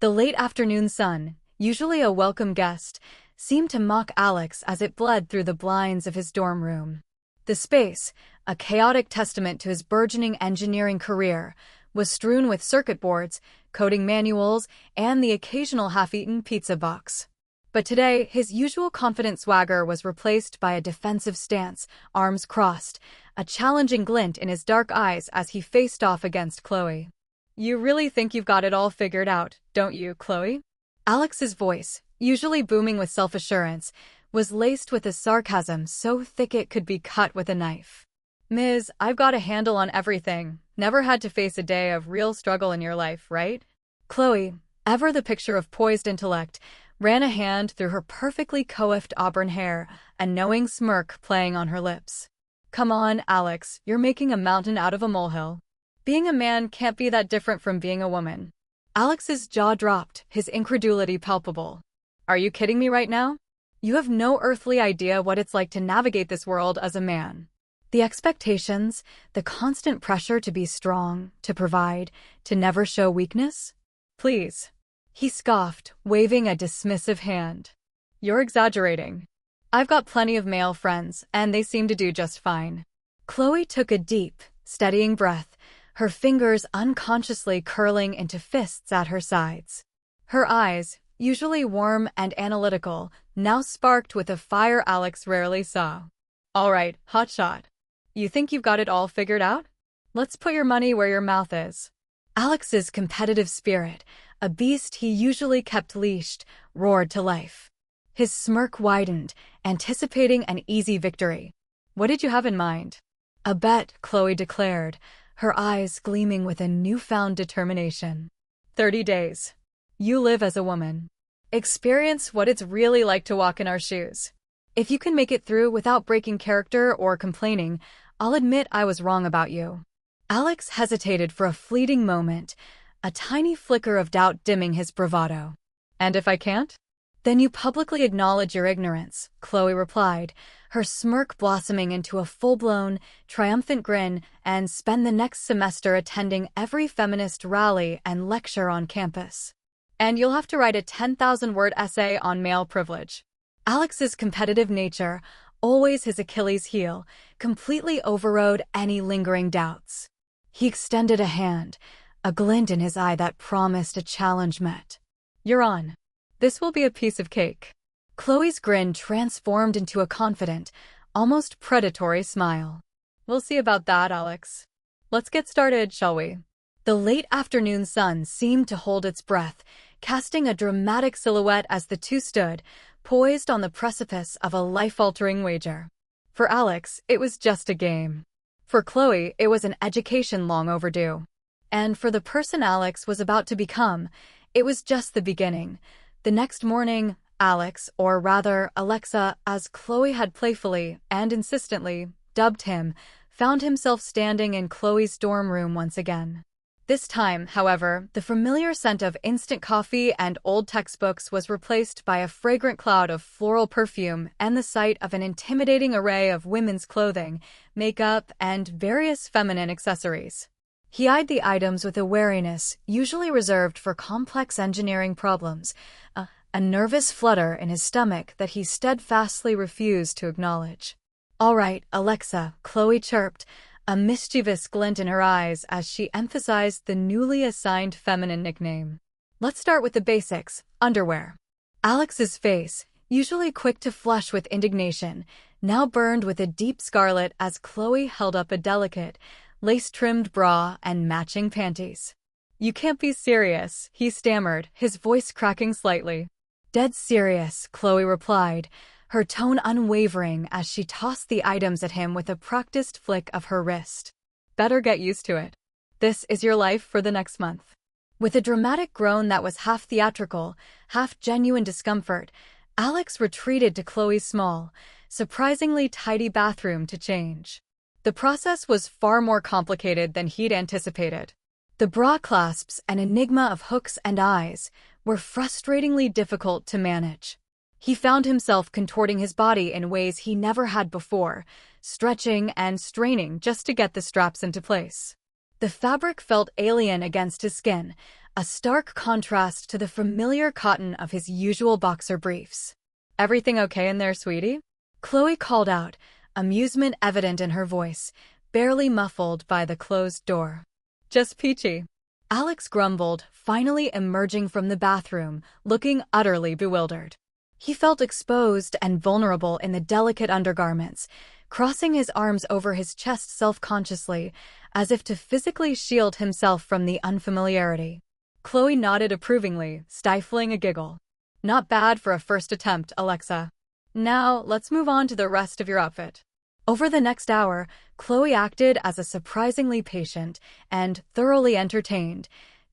The late afternoon sun, usually a welcome guest, seemed to mock Alex as it bled through the blinds of his dorm room. The space, a chaotic testament to his burgeoning engineering career, was strewn with circuit boards, coding manuals, and the occasional half-eaten pizza box. But today, his usual confident swagger was replaced by a defensive stance, arms crossed, a challenging glint in his dark eyes as he faced off against Chloe. "You really think you've got it all figured out, don't you, Chloe?" Alex's voice, usually booming with self-assurance, was laced with a sarcasm so thick it could be cut with a knife. "Miz, I've got a handle on everything. Never had to face a day of real struggle in your life, right?" Chloe, ever the picture of poised intellect, ran a hand through her perfectly coiffed auburn hair, a knowing smirk playing on her lips. "Come on, Alex, you're making a mountain out of a molehill. Being a man can't be that different from being a woman." Alex's jaw dropped, his incredulity palpable. "Are you kidding me right now? You have no earthly idea what it's like to navigate this world as a man. The expectations, the constant pressure to be strong, to provide, to never show weakness? Please." He scoffed, waving a dismissive hand. "You're exaggerating. I've got plenty of male friends, and they seem to do just fine." Chloe took a deep, steadying breath, her fingers unconsciously curling into fists at her sides. Her eyes, usually warm and analytical, now sparked with a fire Alex rarely saw. "All right, hotshot. You think you've got it all figured out? Let's put your money where your mouth is." Alex's competitive spirit, a beast he usually kept leashed, roared to life. His smirk widened, anticipating an easy victory. "What did you have in mind?" "A bet," Chloe declared, her eyes gleaming with a newfound determination. 30 days. You live as a woman. Experience what it's really like to walk in our shoes. If you can make it through without breaking character or complaining, I'll admit I was wrong about you." Alex hesitated for a fleeting moment, a tiny flicker of doubt dimming his bravado. "And if I can't?" "Then you publicly acknowledge your ignorance," Chloe replied, her smirk blossoming into a full-blown, triumphant grin, "and spend the next semester attending every feminist rally and lecture on campus. And you'll have to write a 10,000-word essay on male privilege." Alex's competitive nature, always his Achilles heel, completely overrode any lingering doubts. He extended a hand, a glint in his eye that promised a challenge met. "You're on. This will be a piece of cake." Chloe's grin transformed into a confident, almost predatory smile. "We'll see about that, Alex. Let's get started, shall we?" The late afternoon sun seemed to hold its breath, casting a dramatic silhouette as the two stood, poised on the precipice of a life-altering wager. For Alex, it was just a game. For Chloe, it was an education long overdue. And for the person Alex was about to become, it was just the beginning. The next morning, Alex, or rather Alexa, as Chloe had playfully and insistently dubbed him, found himself standing in Chloe's dorm room once again. This time, however, the familiar scent of instant coffee and old textbooks was replaced by a fragrant cloud of floral perfume and the sight of an intimidating array of women's clothing, makeup, and various feminine accessories. He eyed the items with a wariness usually reserved for complex engineering problems, a nervous flutter in his stomach that he steadfastly refused to acknowledge. "All right, Alexa," Chloe chirped, a mischievous glint in her eyes as she emphasized the newly assigned feminine nickname. "Let's start with the basics, underwear." Alex's face, usually quick to flush with indignation, now burned with a deep scarlet as Chloe held up a delicate, lace-trimmed bra and matching panties. "You can't be serious," he stammered, his voice cracking slightly. "Dead serious," Chloe replied, her tone unwavering as she tossed the items at him with a practiced flick of her wrist. "Better get used to it. This is your life for the next month." With a dramatic groan that was half theatrical, half genuine discomfort, Alex retreated to Chloe's small, surprisingly tidy bathroom to change. The process was far more complicated than he'd anticipated. The bra clasps, an enigma of hooks and eyes, were frustratingly difficult to manage. He found himself contorting his body in ways he never had before, stretching and straining just to get the straps into place. The fabric felt alien against his skin, a stark contrast to the familiar cotton of his usual boxer briefs. "Everything okay in there, sweetie?" Chloe called out, amusement evident in her voice, barely muffled by the closed door. "Just peachy," Alex grumbled, finally emerging from the bathroom, looking utterly bewildered. He felt exposed and vulnerable in the delicate undergarments, crossing his arms over his chest self-consciously, as if to physically shield himself from the unfamiliarity. Chloe nodded approvingly, stifling a giggle. "Not bad for a first attempt, Alexa. Now, let's move on to the rest of your outfit." Over the next hour, Chloe acted as a surprisingly patient and thoroughly entertained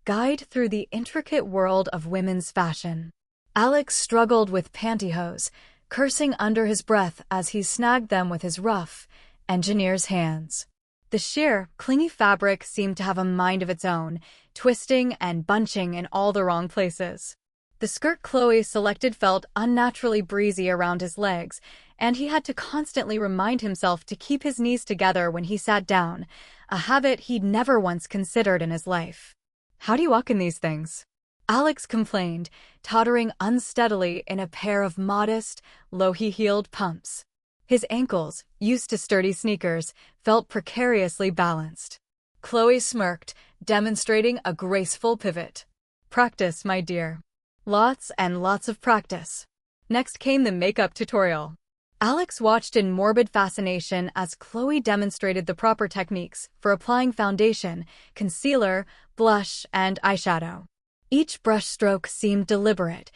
guide through the intricate world of women's fashion. Alex struggled with pantyhose, cursing under his breath as he snagged them with his rough, engineer's hands. The sheer, clingy fabric seemed to have a mind of its own, twisting and bunching in all the wrong places. The skirt Chloe selected felt unnaturally breezy around his legs, and he had to constantly remind himself to keep his knees together when he sat down, a habit he'd never once considered in his life. "How do you walk in these things?" Alex complained, tottering unsteadily in a pair of modest, low-heeled pumps. His ankles, used to sturdy sneakers, felt precariously balanced. Chloe smirked, demonstrating a graceful pivot. "Practice, my dear. Lots and lots of practice." Next came the makeup tutorial. Alex watched in morbid fascination as Chloe demonstrated the proper techniques for applying foundation, concealer, blush, and eyeshadow. Each brushstroke seemed deliberate,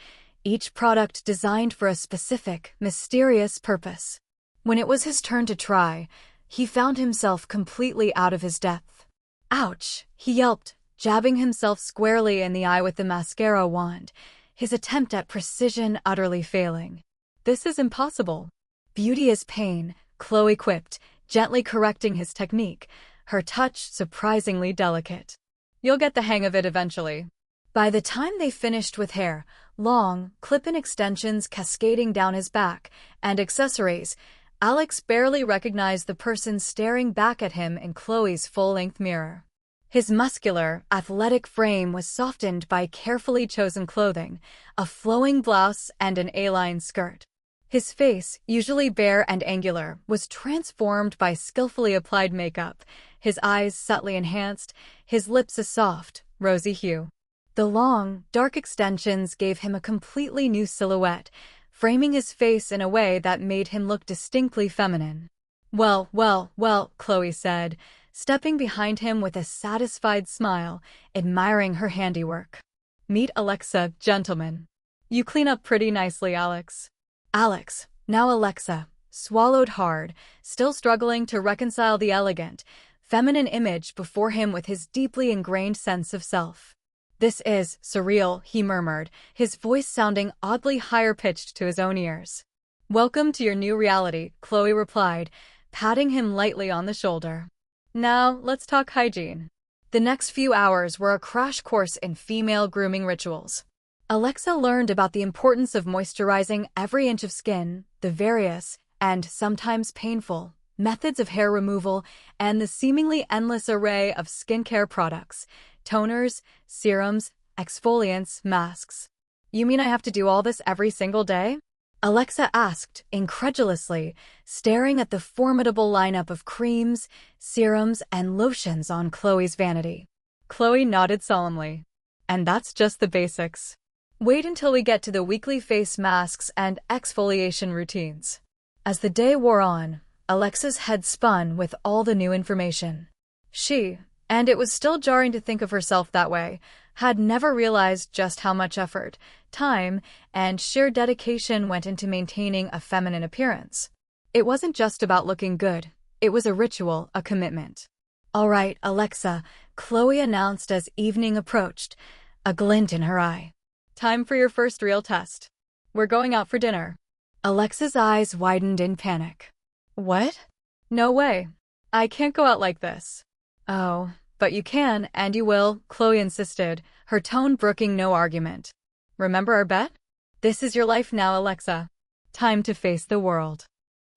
each product designed for a specific, mysterious purpose. When it was his turn to try, he found himself completely out of his depth. "Ouch," he yelped, jabbing himself squarely in the eye with the mascara wand, his attempt at precision utterly failing. "This is impossible." "Beauty is pain," Chloe quipped, gently correcting his technique, her touch surprisingly delicate. "You'll get the hang of it eventually." By the time they finished with hair, long, clip-in extensions cascading down his back, and accessories, Alex barely recognized the person staring back at him in Chloe's full-length mirror. His muscular, athletic frame was softened by carefully chosen clothing, a flowing blouse and an A-line skirt. His face, usually bare and angular, was transformed by skillfully applied makeup, his eyes subtly enhanced, his lips a soft, rosy hue. The long, dark extensions gave him a completely new silhouette, framing his face in a way that made him look distinctly feminine. "Well, well, well," Chloe said, stepping behind him with a satisfied smile, admiring her handiwork. "Meet Alexa, gentlemen. You clean up pretty nicely, Alex." Alex, now Alexa, swallowed hard, still struggling to reconcile the elegant, feminine image before him with his deeply ingrained sense of self. "This is surreal," he murmured, his voice sounding oddly higher-pitched to his own ears. "Welcome to your new reality," Chloe replied, patting him lightly on the shoulder. "Now, let's talk hygiene." The next few hours were a crash course in female grooming rituals. Alexa learned about the importance of moisturizing every inch of skin, the various, and sometimes painful, methods of hair removal, and the seemingly endless array of skincare products, toners, serums, exfoliants, masks. "You mean I have to do all this every single day?" Alexa asked, incredulously, staring at the formidable lineup of creams, serums, and lotions on Chloe's vanity. Chloe nodded solemnly. "And that's just the basics. Wait until we get to the weekly face masks and exfoliation routines." As the day wore on, Alexa's head spun with all the new information. She, and it was still jarring to think of herself that way, had never realized just how much effort, time, and sheer dedication went into maintaining a feminine appearance. It wasn't just about looking good, it was a ritual, a commitment. "All right, Alexa," Chloe announced as evening approached, a glint in her eye. "Time for your first real test. We're going out for dinner." Alexa's eyes widened in panic. "What? No way. I can't go out like this." "Oh, but you can, and you will," Chloe insisted, her tone brooking no argument. "Remember our bet? This is your life now, Alexa. Time to face the world."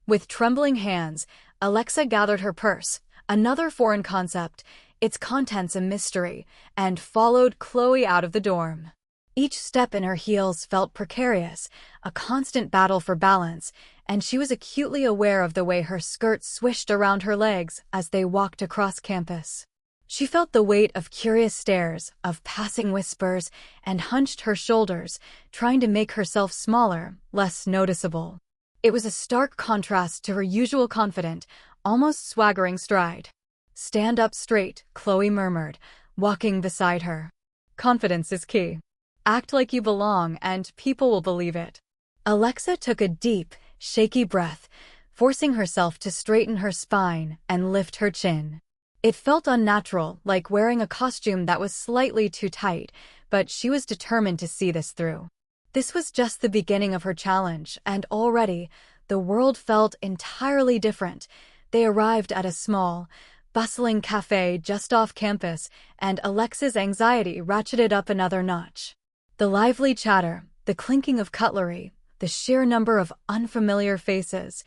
With trembling hands, Alexa gathered her purse, another foreign concept, its contents a mystery, and followed Chloe out of the dorm. Each step in her heels felt precarious, a constant battle for balance, and she was acutely aware of the way her skirt swished around her legs as they walked across campus. She felt the weight of curious stares, of passing whispers, and hunched her shoulders, trying to make herself smaller, less noticeable. It was a stark contrast to her usual confident, almost swaggering stride. "Stand up straight," Chloe murmured, walking beside her. "Confidence is key. Act like you belong and people will believe it." Alexa took a deep, shaky breath, forcing herself to straighten her spine and lift her chin. It felt unnatural, like wearing a costume that was slightly too tight, but she was determined to see this through. This was just the beginning of her challenge, and already, the world felt entirely different. They arrived at a small, bustling cafe just off campus, and Alexa's anxiety ratcheted up another notch. The lively chatter, the clinking of cutlery, the sheer number of unfamiliar faces,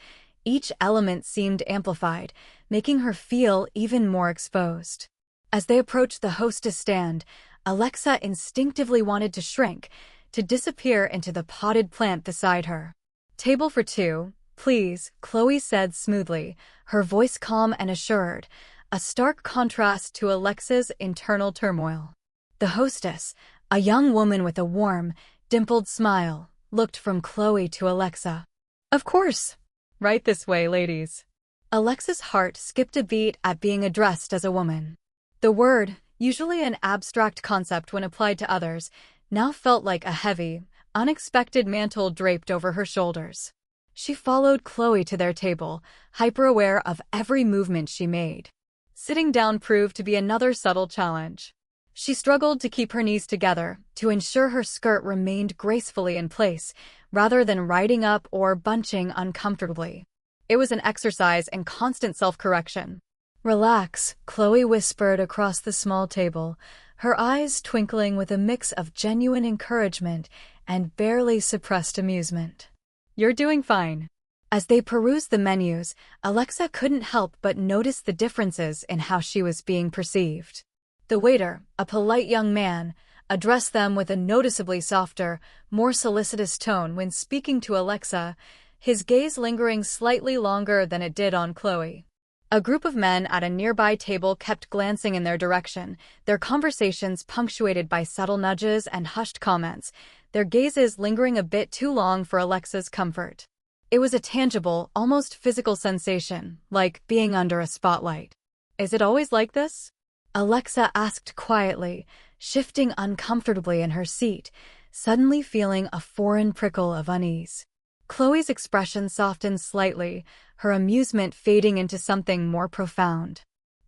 each element seemed amplified, making her feel even more exposed. As they approached the hostess stand, Alexa instinctively wanted to shrink, to disappear into the potted plant beside her. "Table for two, please," Chloe said smoothly, her voice calm and assured, a stark contrast to Alexa's internal turmoil. The hostess, a young woman with a warm, dimpled smile, looked from Chloe to Alexa. "Of course. Right this way, ladies." Alexa's heart skipped a beat at being addressed as a woman. The word, usually an abstract concept when applied to others, now felt like a heavy, unexpected mantle draped over her shoulders. She followed Chloe to their table, hyper-aware of every movement she made. Sitting down proved to be another subtle challenge. She struggled to keep her knees together, to ensure her skirt remained gracefully in place, rather than riding up or bunching uncomfortably. It was an exercise in constant self-correction. "Relax," Chloe whispered across the small table, her eyes twinkling with a mix of genuine encouragement and barely suppressed amusement. "You're doing fine." As they perused the menus, Alexa couldn't help but notice the differences in how she was being perceived. The waiter, a polite young man, addressed them with a noticeably softer, more solicitous tone when speaking to Alexa, his gaze lingering slightly longer than it did on Chloe. A group of men at a nearby table kept glancing in their direction, their conversations punctuated by subtle nudges and hushed comments, their gazes lingering a bit too long for Alexa's comfort. It was a tangible, almost physical sensation, like being under a spotlight. "Is it always like this?" Alexa asked quietly, shifting uncomfortably in her seat, suddenly feeling a foreign prickle of unease. Chloe's expression softened slightly, her amusement fading into something more profound.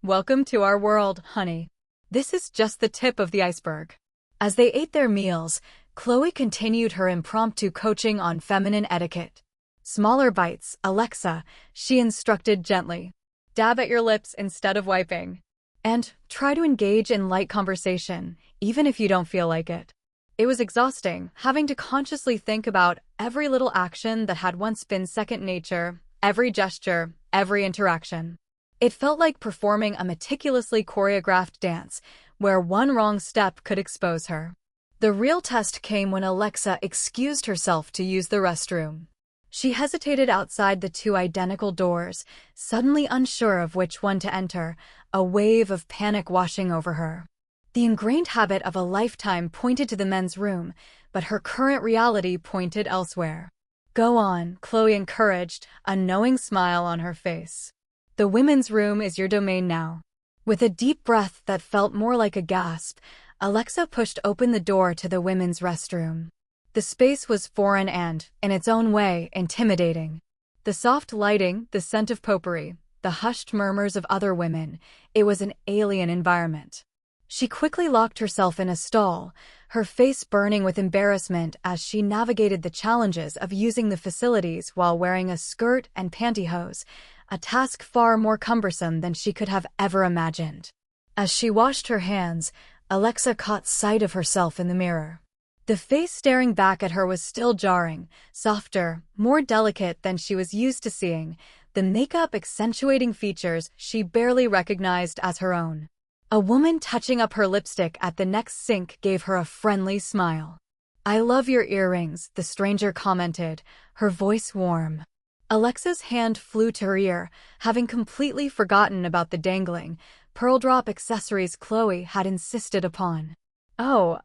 "Welcome to our world, honey. This is just the tip of the iceberg." As they ate their meals, Chloe continued her impromptu coaching on feminine etiquette. "Smaller bites, Alexa," she instructed gently. "Dab at your lips instead of wiping. And try to engage in light conversation, even if you don't feel like it." It was exhausting, having to consciously think about every little action that had once been second nature, every gesture, every interaction. It felt like performing a meticulously choreographed dance, where one wrong step could expose her. The real test came when Alexa excused herself to use the restroom. She hesitated outside the two identical doors, suddenly unsure of which one to enter, a wave of panic washing over her. The ingrained habit of a lifetime pointed to the men's room, but her current reality pointed elsewhere. "Go on," Chloe encouraged, a knowing smile on her face. "The women's room is your domain now." With a deep breath that felt more like a gasp, Alexa pushed open the door to the women's restroom. The space was foreign and, in its own way, intimidating. The soft lighting, the scent of potpourri, the hushed murmurs of other women, it was an alien environment. She quickly locked herself in a stall, her face burning with embarrassment as she navigated the challenges of using the facilities while wearing a skirt and pantyhose, a task far more cumbersome than she could have ever imagined. As she washed her hands, Alexa caught sight of herself in the mirror. The face staring back at her was still jarring, softer, more delicate than she was used to seeing, the makeup accentuating features she barely recognized as her own. A woman touching up her lipstick at the next sink gave her a friendly smile. "I love your earrings," the stranger commented, her voice warm. Alexa's hand flew to her ear, having completely forgotten about the dangling, pearl-drop accessories Chloe had insisted upon. "Oh,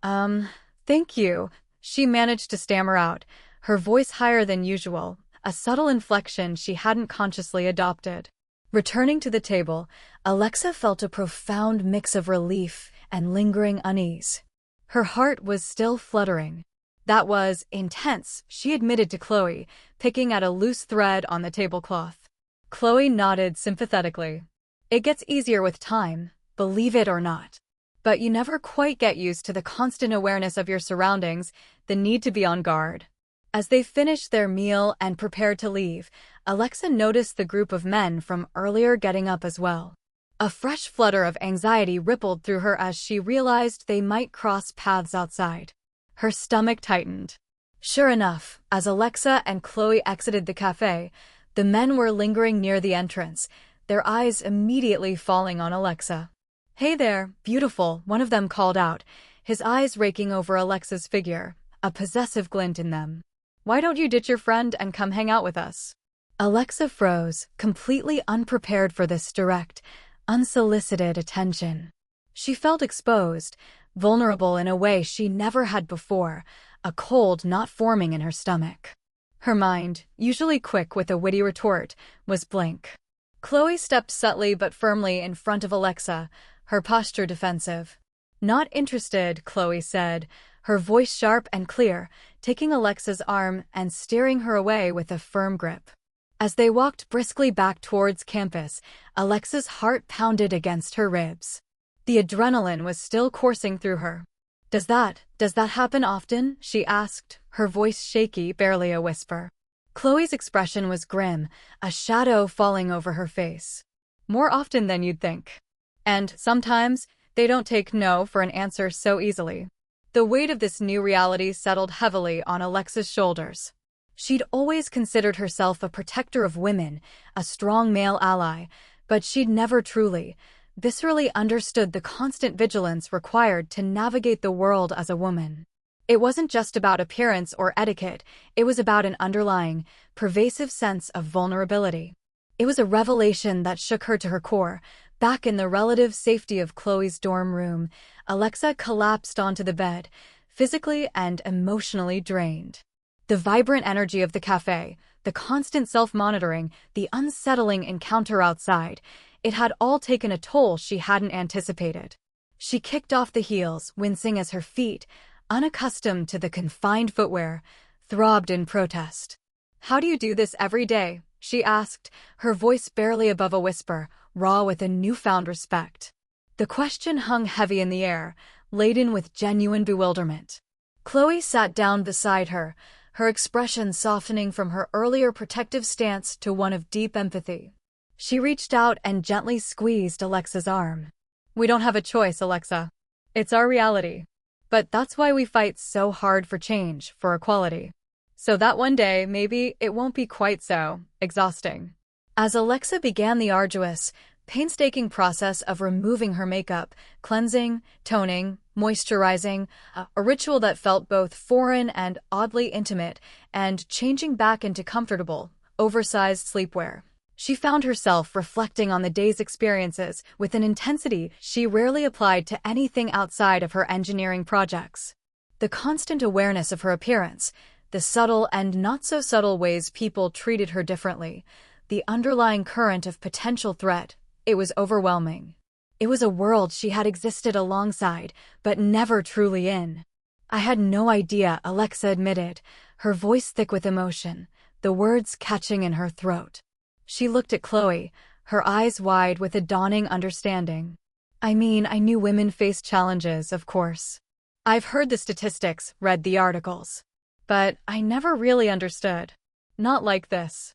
thank you," she managed to stammer out, her voice higher than usual, a subtle inflection she hadn't consciously adopted. Returning to the table, Alexa felt a profound mix of relief and lingering unease. Her heart was still fluttering. "That was intense," she admitted to Chloe, picking at a loose thread on the tablecloth. Chloe nodded sympathetically. "It gets easier with time, believe it or not. But you never quite get used to the constant awareness of your surroundings, the need to be on guard." As they finished their meal and prepared to leave, Alexa noticed the group of men from earlier getting up as well. A fresh flutter of anxiety rippled through her as she realized they might cross paths outside. Her stomach tightened. Sure enough, as Alexa and Chloe exited the cafe, the men were lingering near the entrance, their eyes immediately falling on Alexa. "Hey there, beautiful," one of them called out, his eyes raking over Alexa's figure, a possessive glint in them. "Why don't you ditch your friend and come hang out with us?" Alexa froze, completely unprepared for this direct, unsolicited attention. She felt exposed, vulnerable in a way she never had before, a cold not forming in her stomach. Her mind, usually quick with a witty retort, was blank. Chloe stepped subtly but firmly in front of Alexa, her posture defensive. "Not interested," Chloe said, her voice sharp and clear, taking Alexa's arm and steering her away with a firm grip. As they walked briskly back towards campus, Alexa's heart pounded against her ribs. The adrenaline was still coursing through her. Does that happen often?" she asked, her voice shaky, barely a whisper. Chloe's expression was grim, a shadow falling over her face. "More often than you'd think. And sometimes, they don't take no for an answer so easily." The weight of this new reality settled heavily on Alexa's shoulders. She'd always considered herself a protector of women, a strong male ally, but she'd never truly, viscerally understood the constant vigilance required to navigate the world as a woman. It wasn't just about appearance or etiquette, it was about an underlying, pervasive sense of vulnerability. It was a revelation that shook her to her core. Back in the relative safety of Chloe's dorm room, Alexa collapsed onto the bed, physically and emotionally drained. The vibrant energy of the cafe, the constant self-monitoring, the unsettling encounter outside, it had all taken a toll she hadn't anticipated. She kicked off the heels, wincing as her feet, unaccustomed to the confined footwear, throbbed in protest. "How do you do this every day?" she asked, her voice barely above a whisper, raw with a newfound respect. The question hung heavy in the air, laden with genuine bewilderment. Chloe sat down beside her, her expression softening from her earlier protective stance to one of deep empathy. She reached out and gently squeezed Alexa's arm. "We don't have a choice, Alexa. It's our reality. But that's why we fight so hard for change, for equality. So that one day, maybe, it won't be quite so exhausting." As Alexa began the arduous, painstaking process of removing her makeup, cleansing, toning, moisturizing, a ritual that felt both foreign and oddly intimate, and changing back into comfortable, oversized sleepwear, she found herself reflecting on the day's experiences with an intensity she rarely applied to anything outside of her engineering projects. The constant awareness of her appearance, the subtle and not-so-subtle ways people treated her differently, the underlying current of potential threat, it was overwhelming. It was a world she had existed alongside, but never truly in. "I had no idea," Alexa admitted, her voice thick with emotion, the words catching in her throat. She looked at Chloe, her eyes wide with a dawning understanding. "I mean, I knew women faced challenges, of course. I've heard the statistics, read the articles. But I never really understood. Not like this."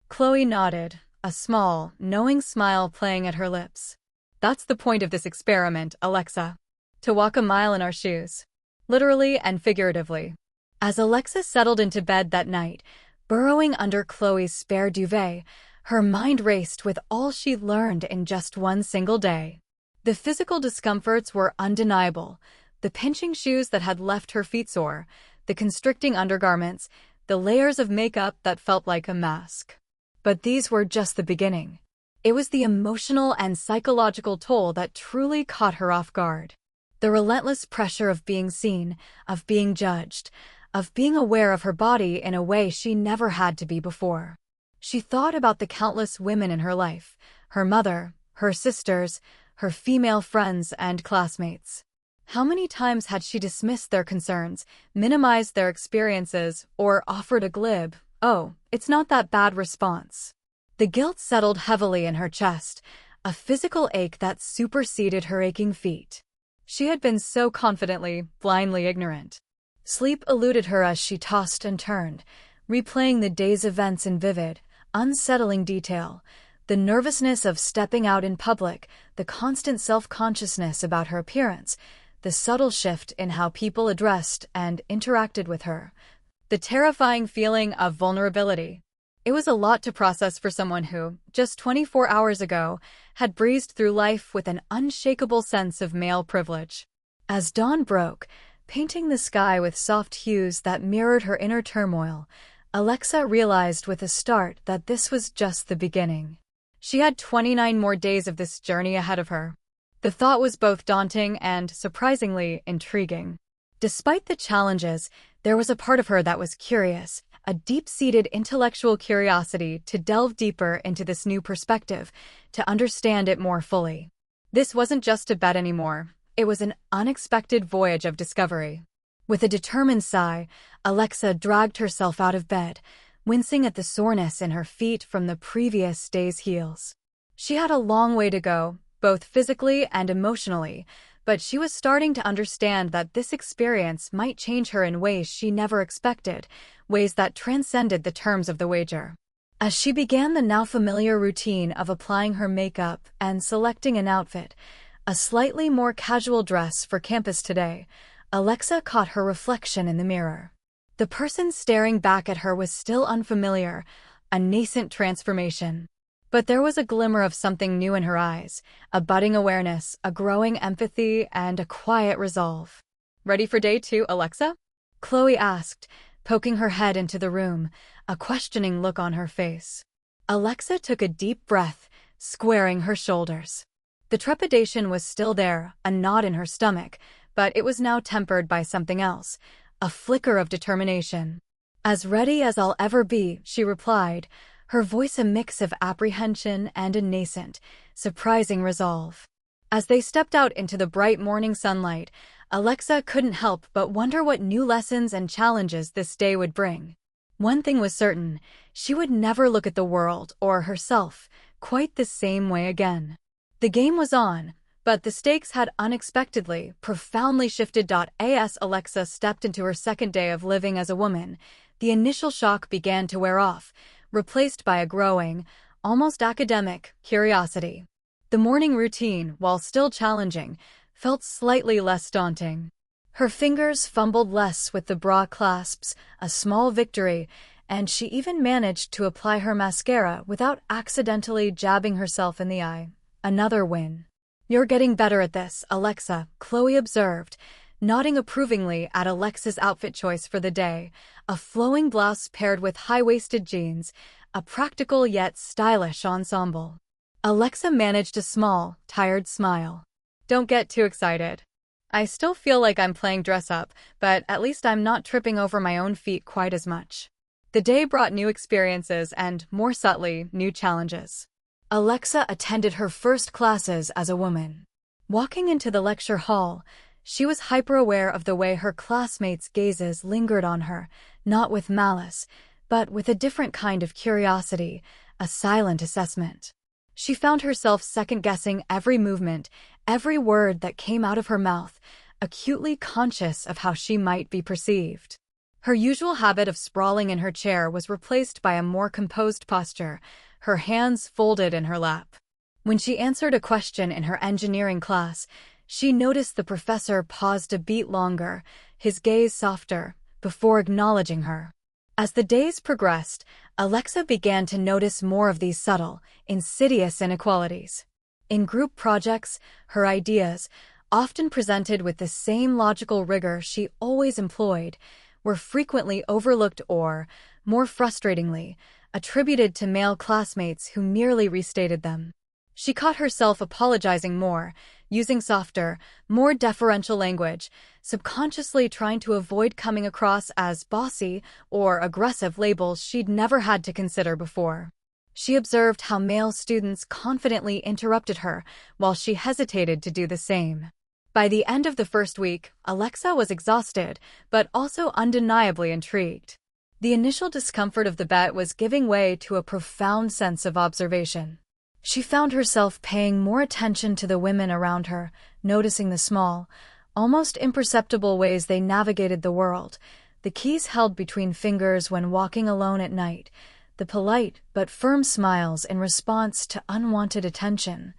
Chloe nodded, a small, knowing smile playing at her lips. "That's the point of this experiment, Alexa. To walk a mile in our shoes. Literally and figuratively." As Alexa settled into bed that night, burrowing under Chloe's spare duvet, her mind raced with all she'd learned in just one single day. The physical discomforts were undeniable. The pinching shoes that had left her feet sore, the constricting undergarments, the layers of makeup that felt like a mask. But these were just the beginning. It was the emotional and psychological toll that truly caught her off guard. The relentless pressure of being seen, of being judged, of being aware of her body in a way she never had to be before. She thought about the countless women in her life, her mother, her sisters, her female friends and classmates. How many times had she dismissed their concerns, minimized their experiences, or offered a glib, "Oh, it's not that bad" response? The guilt settled heavily in her chest, a physical ache that superseded her aching feet. She had been so confidently, blindly ignorant. Sleep eluded her as she tossed and turned, replaying the day's events in vivid, unsettling detail. The nervousness of stepping out in public, the constant self-consciousness about her appearance, the subtle shift in how people addressed and interacted with her, the terrifying feeling of vulnerability. It was a lot to process for someone who, just 24 hours ago, had breezed through life with an unshakable sense of male privilege. As dawn broke, painting the sky with soft hues that mirrored her inner turmoil, Alexa realized with a start that this was just the beginning. She had 29 more days of this journey ahead of her. The thought was both daunting and, surprisingly, intriguing. Despite the challenges, there was a part of her that was curious, a deep-seated intellectual curiosity to delve deeper into this new perspective, to understand it more fully. This wasn't just a bet anymore. It was an unexpected voyage of discovery. With a determined sigh, Alexa dragged herself out of bed, wincing at the soreness in her feet from the previous day's heels. She had a long way to go, both physically and emotionally, but she was starting to understand that this experience might change her in ways she never expected, ways that transcended the terms of the wager. As she began the now familiar routine of applying her makeup and selecting an outfit, a slightly more casual dress for campus today, Alexa caught her reflection in the mirror. The person staring back at her was still unfamiliar, a nascent transformation. But there was a glimmer of something new in her eyes, a budding awareness, a growing empathy, and a quiet resolve. "Ready for day 2, Alexa?" Chloe asked, poking her head into the room, a questioning look on her face. Alexa took a deep breath, squaring her shoulders. The trepidation was still there, a knot in her stomach, but it was now tempered by something else, a flicker of determination. "As ready as I'll ever be," she replied, her voice a mix of apprehension and a nascent, surprising resolve. As they stepped out into the bright morning sunlight, Alexa couldn't help but wonder what new lessons and challenges this day would bring. One thing was certain, she would never look at the world or herself quite the same way again. The game was on, but the stakes had unexpectedly, profoundly shifted. As Alexa stepped into her second day of living as a woman, the initial shock began to wear off, replaced by a growing, almost academic, curiosity. The morning routine, while still challenging, felt slightly less daunting. Her fingers fumbled less with the bra clasps, a small victory, and she even managed to apply her mascara without accidentally jabbing herself in the eye. Another win. "You're getting better at this, Alexa," Chloe observed, nodding approvingly at Alexa's outfit choice for the day, a flowing blouse paired with high-waisted jeans, a practical yet stylish ensemble. Alexa managed a small, tired smile. "Don't get too excited. I still feel like I'm playing dress-up, but at least I'm not tripping over my own feet quite as much." The day brought new experiences and, more subtly, new challenges. Alexa attended her first classes as a woman. Walking into the lecture hall, she was hyper-aware of the way her classmates' gazes lingered on her, not with malice, but with a different kind of curiosity, a silent assessment. She found herself second-guessing every movement, every word that came out of her mouth, acutely conscious of how she might be perceived. Her usual habit of sprawling in her chair was replaced by a more composed posture, her hands folded in her lap. When she answered a question in her engineering class, she noticed the professor paused a beat longer, his gaze softer, before acknowledging her. As the days progressed, Alexa began to notice more of these subtle, insidious inequalities. In group projects, her ideas, often presented with the same logical rigor she always employed, were frequently overlooked or, more frustratingly, attributed to male classmates who merely restated them. She caught herself apologizing more, using softer, more deferential language, subconsciously trying to avoid coming across as bossy or aggressive labels she'd never had to consider before. She observed how male students confidently interrupted her while she hesitated to do the same. By the end of the first week, Alexa was exhausted, but also undeniably intrigued. The initial discomfort of the bet was giving way to a profound sense of observation. She found herself paying more attention to the women around her, noticing the small, almost imperceptible ways they navigated the world, the keys held between fingers when walking alone at night, the polite but firm smiles in response to unwanted attention,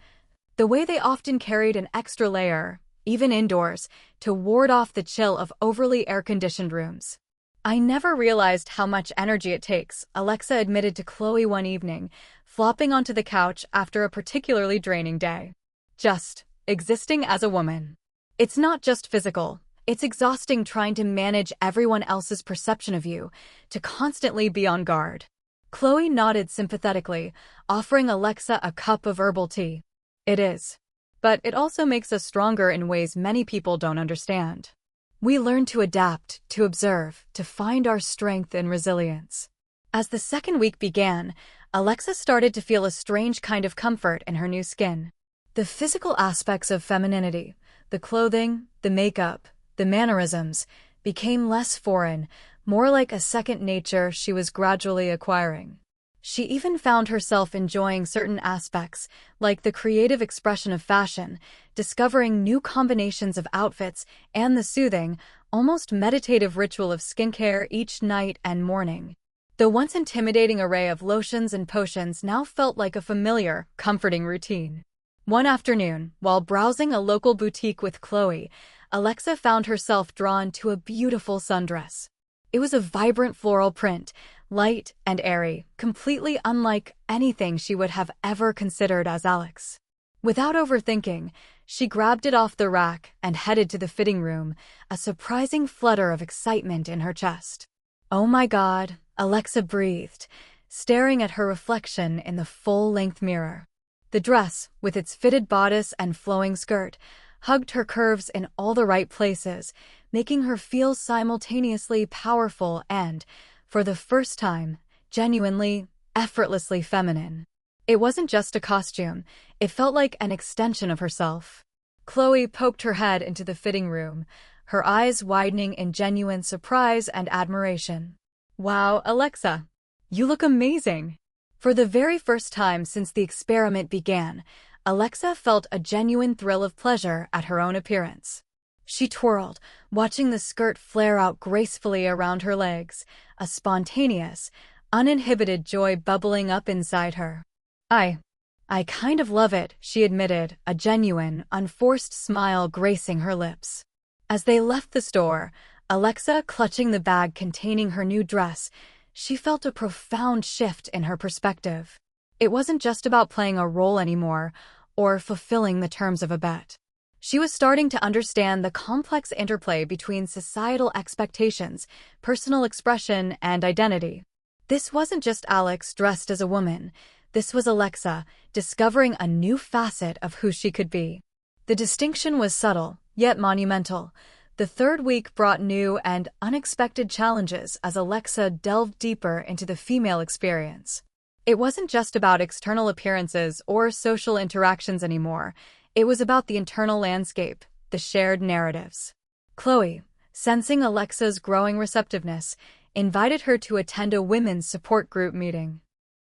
the way they often carried an extra layer, even indoors, to ward off the chill of overly air-conditioned rooms. "I never realized how much energy it takes," Alexa admitted to Chloe one evening, flopping onto the couch after a particularly draining day. "Just existing as a woman. It's not just physical, it's exhausting trying to manage everyone else's perception of you, to constantly be on guard." Chloe nodded sympathetically, offering Alexa a cup of herbal tea. "It is. But it also makes us stronger in ways many people don't understand. We learn to adapt, to observe, to find our strength and resilience." As the second week began, Alexa started to feel a strange kind of comfort in her new skin. The physical aspects of femininity, the clothing, the makeup, the mannerisms, became less foreign, more like a second nature she was gradually acquiring. She even found herself enjoying certain aspects, like the creative expression of fashion, discovering new combinations of outfits, and the soothing, almost meditative ritual of skincare each night and morning. The once intimidating array of lotions and potions now felt like a familiar, comforting routine. One afternoon, while browsing a local boutique with Chloe, Alexa found herself drawn to a beautiful sundress. It was a vibrant floral print, light and airy, completely unlike anything she would have ever considered as Alex. Without overthinking, she grabbed it off the rack and headed to the fitting room, a surprising flutter of excitement in her chest. "Oh my God," Alexa breathed, staring at her reflection in the full-length mirror. The dress, with its fitted bodice and flowing skirt, hugged her curves in all the right places, making her feel simultaneously powerful and, for the first time, genuinely, effortlessly feminine. It wasn't just a costume, it felt like an extension of herself. Chloe poked her head into the fitting room, her eyes widening in genuine surprise and admiration. "Wow, Alexa, you look amazing!" For the very first time since the experiment began, Alexa felt a genuine thrill of pleasure at her own appearance. She twirled, watching the skirt flare out gracefully around her legs, a spontaneous, uninhibited joy bubbling up inside her. I kind of love it," she admitted, a genuine, unforced smile gracing her lips. As they left the store, Alexa clutching the bag containing her new dress, she felt a profound shift in her perspective. It wasn't just about playing a role anymore, or fulfilling the terms of a bet. She was starting to understand the complex interplay between societal expectations, personal expression, and identity. This wasn't just Alex dressed as a woman. This was Alexa, discovering a new facet of who she could be. The distinction was subtle, yet monumental. The third week brought new and unexpected challenges as Alexa delved deeper into the female experience. It wasn't just about external appearances or social interactions anymore. It was about the internal landscape, the shared narratives. Chloe, sensing Alexa's growing receptiveness, invited her to attend a women's support group meeting.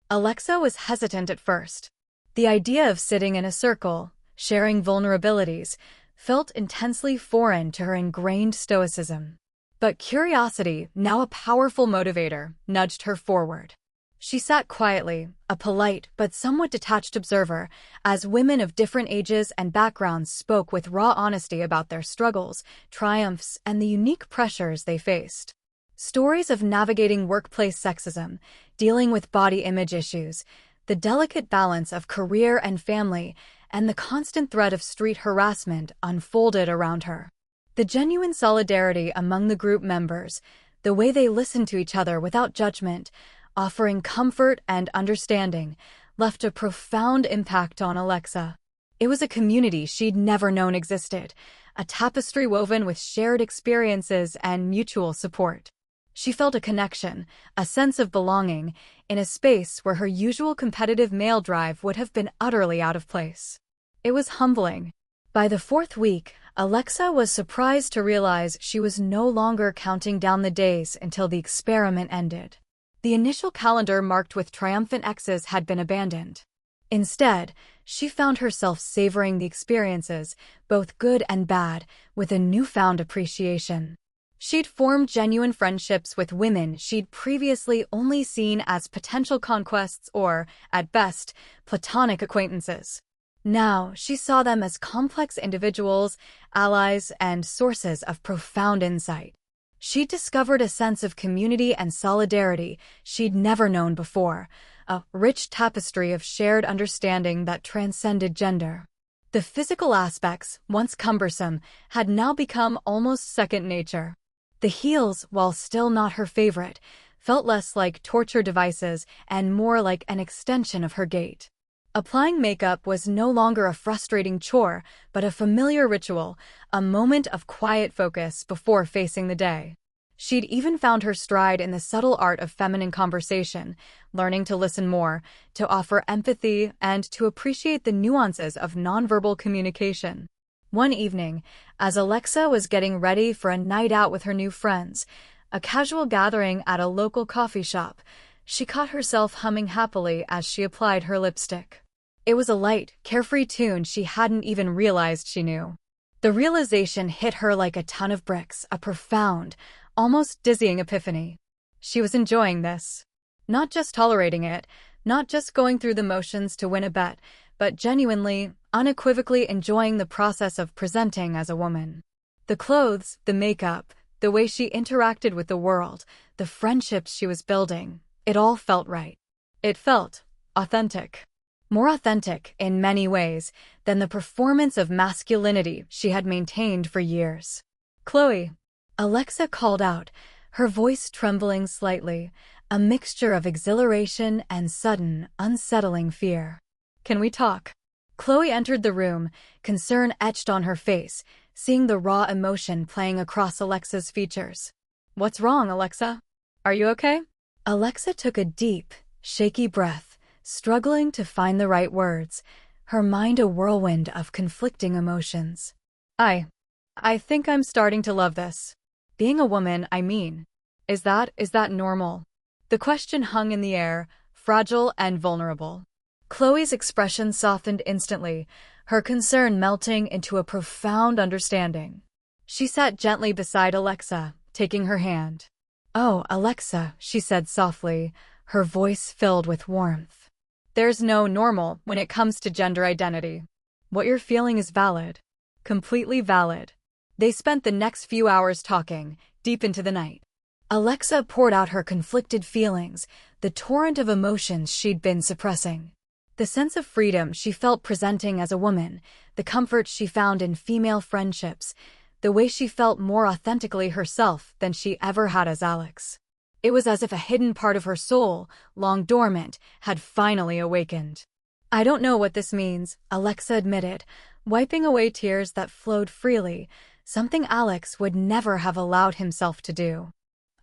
Alexa was hesitant at first. The idea of sitting in a circle, sharing vulnerabilities, felt intensely foreign to her ingrained stoicism. But curiosity, now a powerful motivator, nudged her forward. She sat quietly, a polite but somewhat detached observer, as women of different ages and backgrounds spoke with raw honesty about their struggles, triumphs, and the unique pressures they faced. Stories of navigating workplace sexism, dealing with body image issues, the delicate balance of career and family, and the constant threat of street harassment unfolded around her. The genuine solidarity among the group members, the way they listened to each other without judgment, offering comfort and understanding, left a profound impact on Alexa. It was a community she'd never known existed, a tapestry woven with shared experiences and mutual support. She felt a connection, a sense of belonging, in a space where her usual competitive male drive would have been utterly out of place. It was humbling. By the fourth week, Alexa was surprised to realize she was no longer counting down the days until the experiment ended. The initial calendar marked with triumphant X's had been abandoned. Instead, she found herself savoring the experiences, both good and bad, with a newfound appreciation. She'd formed genuine friendships with women she'd previously only seen as potential conquests or, at best, platonic acquaintances. Now, she saw them as complex individuals, allies, and sources of profound insight. She'd discovered a sense of community and solidarity she'd never known before, a rich tapestry of shared understanding that transcended gender. The physical aspects, once cumbersome, had now become almost second nature. The heels, while still not her favorite, felt less like torture devices and more like an extension of her gait. Applying makeup was no longer a frustrating chore, but a familiar ritual, a moment of quiet focus before facing the day. She'd even found her stride in the subtle art of feminine conversation, learning to listen more, to offer empathy, and to appreciate the nuances of nonverbal communication. One evening, as Alexa was getting ready for a night out with her new friends, a casual gathering at a local coffee shop, she caught herself humming happily as she applied her lipstick. It was a light, carefree tune she hadn't even realized she knew. The realization hit her like a ton of bricks, a profound, almost dizzying epiphany. She was enjoying this. Not just tolerating it, not just going through the motions to win a bet, but genuinely, unequivocally enjoying the process of presenting as a woman. The clothes, the makeup, the way she interacted with the world, the friendships she was building, it all felt right. It felt authentic. More authentic, in many ways, than the performance of masculinity she had maintained for years. "Chloe," Alexa called out, her voice trembling slightly, a mixture of exhilaration and sudden, unsettling fear. "Can we talk?" Chloe entered the room, concern etched on her face, seeing the raw emotion playing across Alexa's features. "What's wrong, Alexa? Are you okay?" Alexa took a deep, shaky breath, struggling to find the right words, her mind a whirlwind of conflicting emotions. I think I'm starting to love this. Being a woman, I mean. Is that normal?" The question hung in the air, fragile and vulnerable. Chloe's expression softened instantly, her concern melting into a profound understanding. She sat gently beside Alexa, taking her hand. "Oh, Alexa," she said softly, her voice filled with warmth. "There's no normal when it comes to gender identity. What you're feeling is valid. Completely valid." They spent the next few hours talking, deep into the night. Alexa poured out her conflicted feelings, the torrent of emotions she'd been suppressing. The sense of freedom she felt presenting as a woman, the comfort she found in female friendships, the way she felt more authentically herself than she ever had as Alex. It was as if a hidden part of her soul, long dormant, had finally awakened. "I don't know what this means," Alexa admitted, wiping away tears that flowed freely, something Alex would never have allowed himself to do.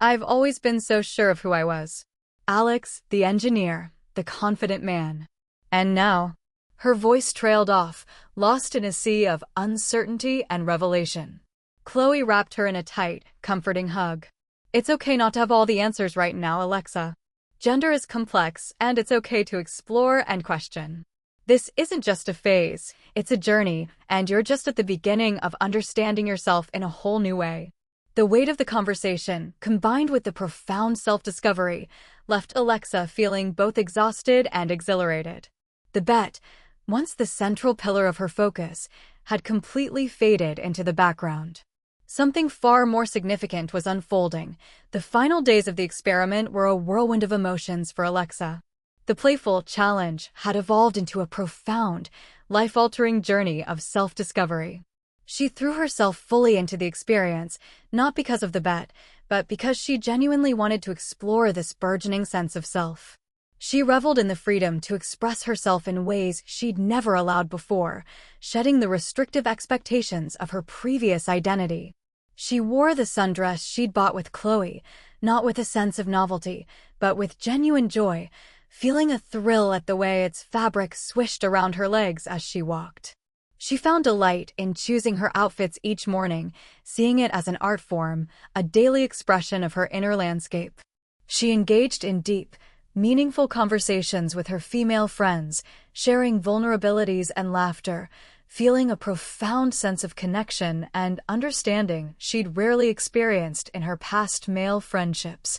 "I've always been so sure of who I was. Alex, the engineer, the confident man. And now," her voice trailed off, lost in a sea of uncertainty and revelation. Chloe wrapped her in a tight, comforting hug. "It's okay not to have all the answers right now, Alexa. Gender is complex, and it's okay to explore and question. This isn't just a phase, it's a journey, and you're just at the beginning of understanding yourself in a whole new way." The weight of the conversation, combined with the profound self-discovery, left Alexa feeling both exhausted and exhilarated. The bet, once the central pillar of her focus, had completely faded into the background. Something far more significant was unfolding. The final days of the experiment were a whirlwind of emotions for Alexa. The playful challenge had evolved into a profound, life-altering journey of self-discovery. She threw herself fully into the experience, not because of the bet, but because she genuinely wanted to explore this burgeoning sense of self. She reveled in the freedom to express herself in ways she'd never allowed before, shedding the restrictive expectations of her previous identity. She wore the sundress she'd bought with Chloe, not with a sense of novelty, but with genuine joy, feeling a thrill at the way its fabric swished around her legs as she walked. She found delight in choosing her outfits each morning, seeing it as an art form, a daily expression of her inner landscape. She engaged in deep, meaningful conversations with her female friends, sharing vulnerabilities and laughter, feeling a profound sense of connection and understanding she'd rarely experienced in her past male friendships,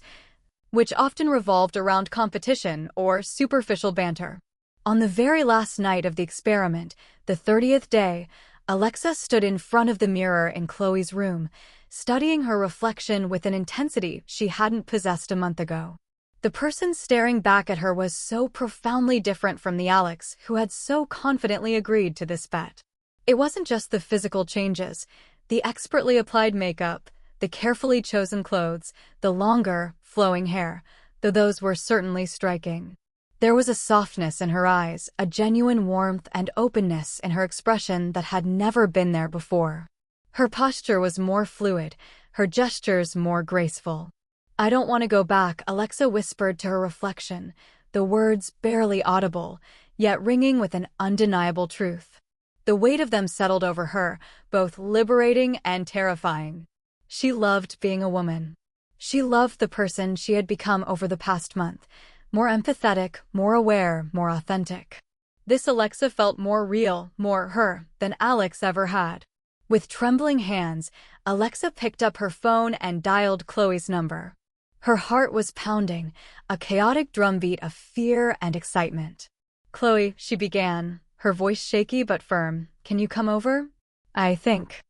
which often revolved around competition or superficial banter. On the very last night of the experiment, the 30th day, Alexa stood in front of the mirror in Chloe's room, studying her reflection with an intensity she hadn't possessed a month ago. The person staring back at her was so profoundly different from the Alex who had so confidently agreed to this bet. It wasn't just the physical changes, the expertly applied makeup, the carefully chosen clothes, the longer, flowing hair, though those were certainly striking. There was a softness in her eyes, a genuine warmth and openness in her expression that had never been there before. Her posture was more fluid, her gestures more graceful. "I don't want to go back," Alexa whispered to her reflection, the words barely audible, yet ringing with an undeniable truth. The weight of them settled over her, both liberating and terrifying. She loved being a woman. She loved the person she had become over the past month, more empathetic, more aware, more authentic. This Alexa felt more real, more her, than Alex ever had. With trembling hands, Alexa picked up her phone and dialed Chloe's number. Her heart was pounding, a chaotic drumbeat of fear and excitement. "Chloe," she began, her voice shaky but firm, "can you come over? I think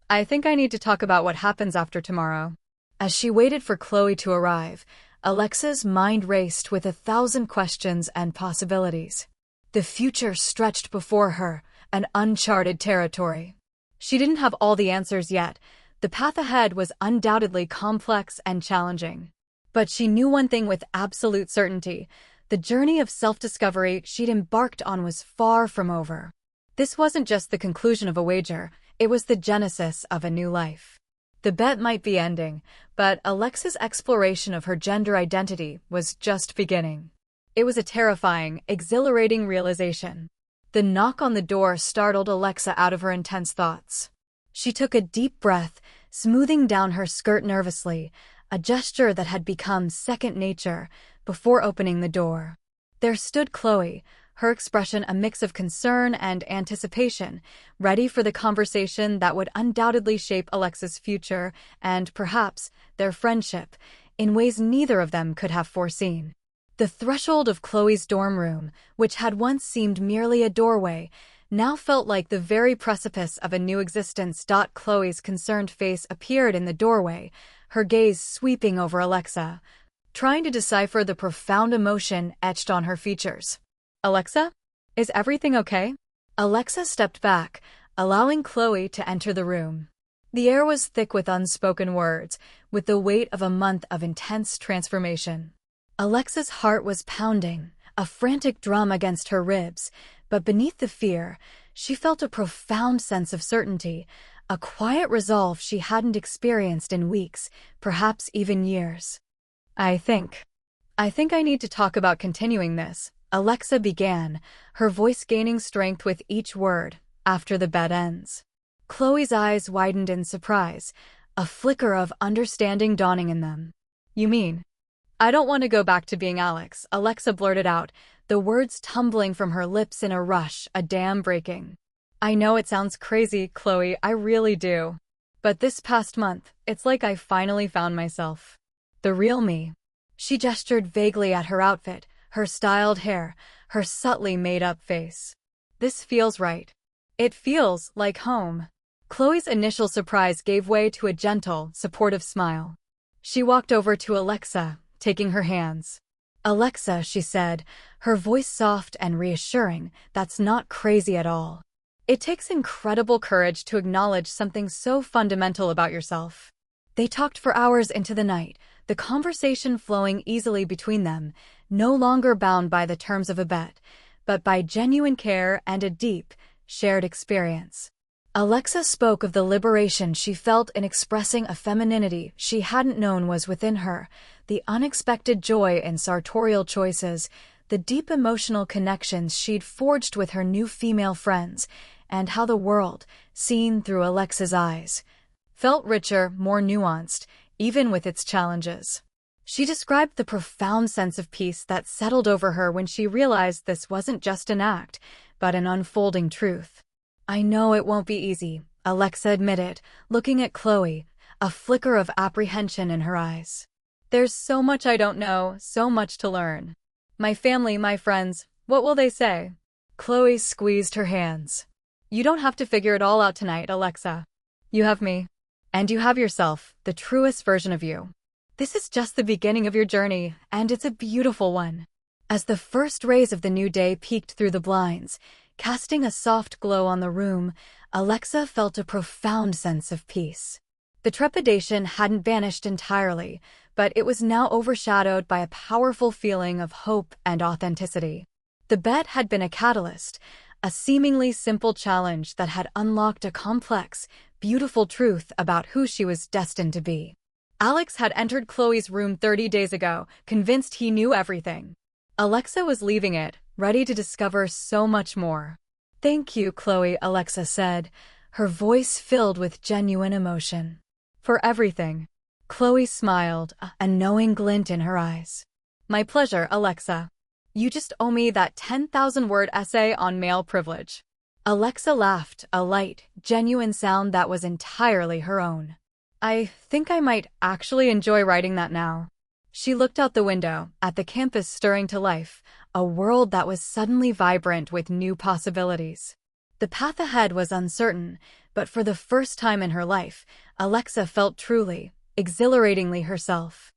I need to talk about what happens after tomorrow." As she waited for Chloe to arrive, Alexa's mind raced with 1,000 questions and possibilities. The future stretched before her, an uncharted territory. She didn't have all the answers yet. The path ahead was undoubtedly complex and challenging. But she knew one thing with absolute certainty: the journey of self-discovery she'd embarked on was far from over. This wasn't just the conclusion of a wager, it was the genesis of a new life. The bet might be ending, but Alexa's exploration of her gender identity was just beginning. It was a terrifying, exhilarating realization. The knock on the door startled Alexa out of her intense thoughts. She took a deep breath, smoothing down her skirt nervously, a gesture that had become second nature, before opening the door. There stood Chloe, her expression a mix of concern and anticipation, ready for the conversation that would undoubtedly shape Alexa's future and, perhaps, their friendship, in ways neither of them could have foreseen. The threshold of Chloe's dorm room, which had once seemed merely a doorway, now felt like the very precipice of a new existence. Chloe's concerned face appeared in the doorway, her gaze sweeping over Alexa, trying to decipher the profound emotion etched on her features. "Alexa? Is everything okay?" Alexa stepped back, allowing Chloe to enter the room. The air was thick with unspoken words, with the weight of a month of intense transformation. Alexa's heart was pounding, a frantic drum against her ribs, but beneath the fear, she felt a profound sense of certainty, a quiet resolve she hadn't experienced in weeks, perhaps even years. I think I need to talk about continuing this," Alexa began, her voice gaining strength with each word, "after the bet ends." Chloe's eyes widened in surprise, a flicker of understanding dawning in them. "You mean, I don't want to go back to being Alex," Alexa blurted out, the words tumbling from her lips in a rush, a dam breaking. "I know it sounds crazy, Chloe, I really do. But this past month, it's like I finally found myself. The real me." She gestured vaguely at her outfit, her styled hair, her subtly made-up face. "This feels right. It feels like home." Chloe's initial surprise gave way to a gentle, supportive smile. She walked over to Alexa, taking her hands. Alexa, she said, her voice soft and reassuring, that's not crazy at all. It takes incredible courage to acknowledge something so fundamental about yourself. They talked for hours into the night, the conversation flowing easily between them, no longer bound by the terms of a bet, but by genuine care and a deep, shared experience. Alexa spoke of the liberation she felt in expressing a femininity she hadn't known was within her, the unexpected joy in sartorial choices, the deep emotional connections she'd forged with her new female friends, and how the world, seen through Alexa's eyes, felt richer, more nuanced, even with its challenges. She described the profound sense of peace that settled over her when she realized this wasn't just an act, but an unfolding truth. I know it won't be easy, Alexa admitted, looking at Chloe, a flicker of apprehension in her eyes. There's so much I don't know, so much to learn. My family, my friends, what will they say? Chloe squeezed her hands. You don't have to figure it all out tonight, Alexa. You have me. And you have yourself, the truest version of you. This is just the beginning of your journey, and it's a beautiful one. As the first rays of the new day peeked through the blinds, casting a soft glow on the room, Alexa felt a profound sense of peace. The trepidation hadn't vanished entirely, but it was now overshadowed by a powerful feeling of hope and authenticity. The bet had been a catalyst, a seemingly simple challenge that had unlocked a complex, beautiful truth about who she was destined to be. Alex had entered Chloe's room 30 days ago, convinced he knew everything. Alexa was leaving it, ready to discover so much more. Thank you, Chloe, Alexa said, her voice filled with genuine emotion. For everything. Chloe smiled, a knowing glint in her eyes. My pleasure, Alexa. You just owe me that 10,000-word essay on male privilege. Alexa laughed, a light, genuine sound that was entirely her own. I think I might actually enjoy writing that now. She looked out the window, at the campus stirring to life, a world that was suddenly vibrant with new possibilities. The path ahead was uncertain, but for the first time in her life, Alexa felt truly, exhilaratingly herself.